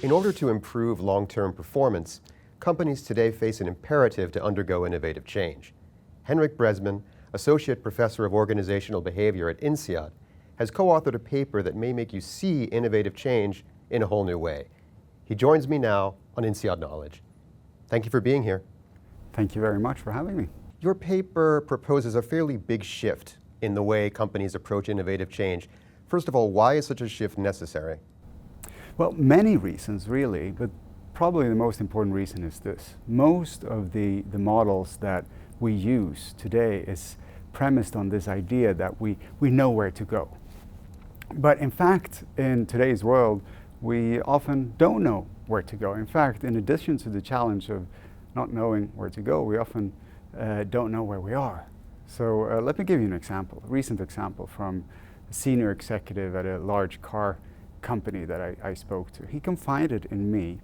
In order to improve long-term performance, companies today face an imperative to undergo innovative change. Henrik Bresman, Associate Professor of Organizational Behavior at INSEAD, has co-authored a paper that may make you see innovative change in a whole new way. He joins me now on INSEAD Knowledge. Thank you for being here. Thank you very much for having me. Your paper proposes a fairly big shift in the way companies approach innovative change. First of all, why is such a shift necessary? Well, many reasons really, but probably the most important reason is this. Most of the models that we use today is premised on this idea that we know where to go. But in fact, in today's world, we often don't know where to go. In fact, in addition to the challenge of not knowing where to go, we often don't know where we are. So let me give you an example, a recent example from a senior executive at a large car company that I spoke to. He confided in me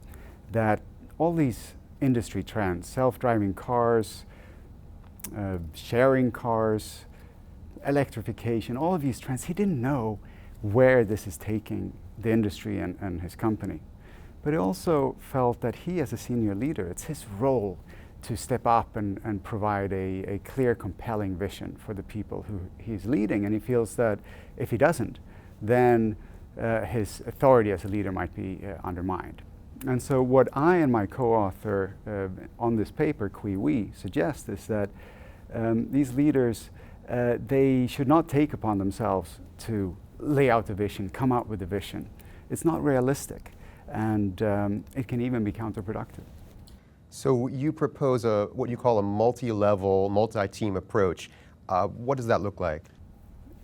that all these industry trends, self-driving cars, sharing cars, electrification, all of these trends, he didn't know where this is taking the industry and his company. But he also felt that he, as a senior leader, it's his role to step up and provide a clear, compelling vision for the people who he's leading. And he feels that if he doesn't, then his authority as a leader might be undermined. And so what I and my co-author on this paper, we suggest is that these leaders, they should not take upon themselves to lay out the vision, come out with a vision. It's not realistic, and it can even be counterproductive. So you propose what you call a multi-level, multi-team approach. What does that look like?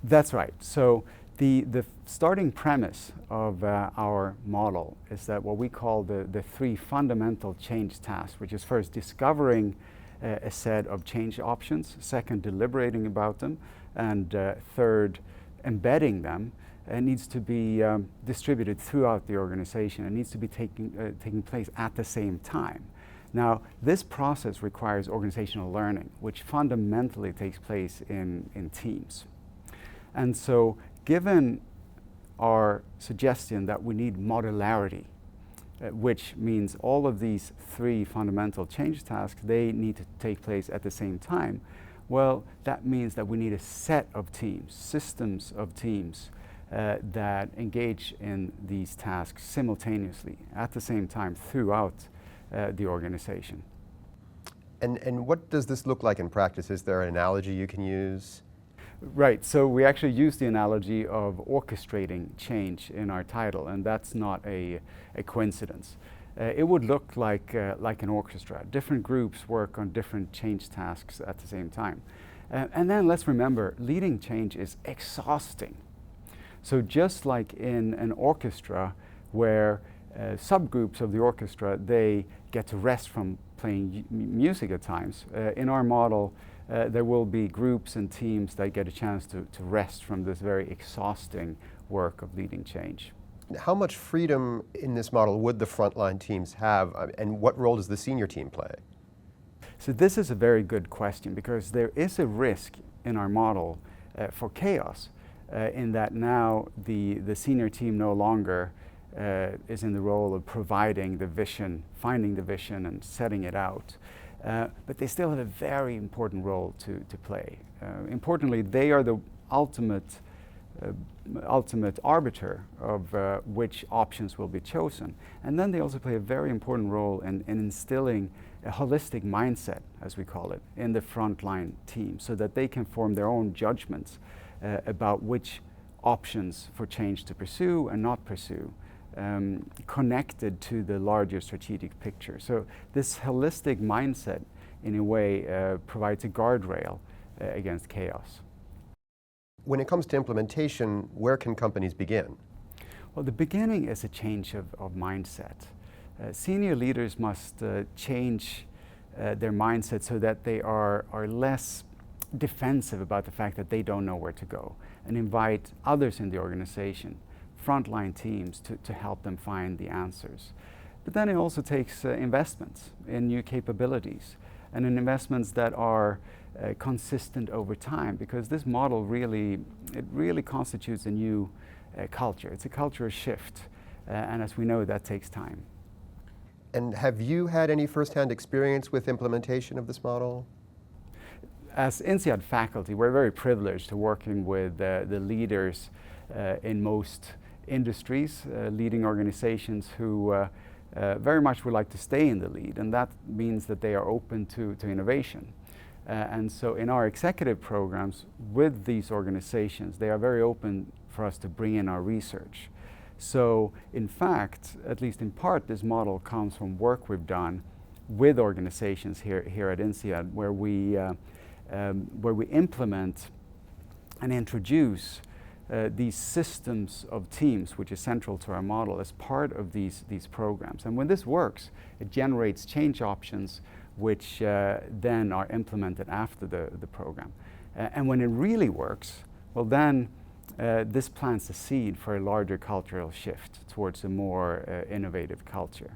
That's right. So the starting premise of our model is that what we call the three fundamental change tasks, which is first discovering a set of change options, second deliberating about them, and third embedding them, needs to be distributed throughout the organization. It needs to be taking place at the same time. Now, this process requires organizational learning, which fundamentally takes place in teams. And so, given our suggestion that we need modularity, which means all of these three fundamental change tasks, they need to take place at the same time, well, that means that we need a set of teams, systems of teams that engage in these tasks simultaneously at the same time throughout the organization. And what does this look like in practice? Is there an analogy you can use? Right, so we actually use the analogy of orchestrating change in our title, and that's not a coincidence. It would look like an orchestra. Different groups work on different change tasks at the same time. And then let's remember, leading change is exhausting. So just like in an orchestra where subgroups of the orchestra, they get to rest from playing music at times, in our model there will be groups and teams that get a chance to rest from this very exhausting work of leading change. How much freedom in this model would the frontline teams have, and what role does the senior team play? So this is a very good question, because there is a risk in our model for chaos, in that now the senior team no longer is in the role of providing the vision, finding the vision and setting it out. But they still have a very important role to play. Importantly, they are the ultimate arbiter of which options will be chosen. And then they also play a very important role in instilling a holistic mindset, as we call it, in the frontline team, so that they can form their own judgments about which options for change to pursue and not pursue, connected to the larger strategic picture. So this holistic mindset, in a way, provides a guardrail against chaos. When it comes to implementation, where can companies begin? Well, the beginning is a change of mindset. Senior leaders must change their mindset so that they are less defensive about the fact that they don't know where to go, and invite others in the organization, frontline teams, to help them find the answers. But then it also takes investments in new capabilities, and in investments that are consistent over time, because this model really constitutes a new culture. It's a cultural shift, and as we know, that takes time. And have you had any firsthand experience with implementation of this model? As INSEAD faculty, we're very privileged to working with the leaders in most industries, leading organizations who very much would like to stay in the lead, and that means that they are open to innovation. And so in our executive programs with these organizations, they are very open for us to bring in our research. So in fact, at least in part, this model comes from work we've done with organizations here at INSEAD, where we implement and introduce these systems of teams, which is central to our model, as part of these programs. And when this works, it generates change options which then are implemented after the program. And when it really works, well then this plants a seed for a larger cultural shift towards a more innovative culture.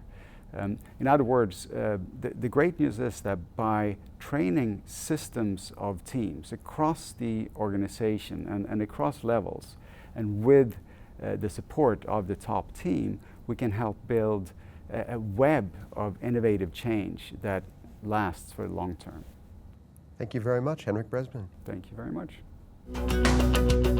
In other words, the great news is that by training systems of teams across the organization and across levels, and with the support of the top team, we can help build a web of innovative change that lasts for the long term. Thank you very much, Henrik Bresman. Thank you very much.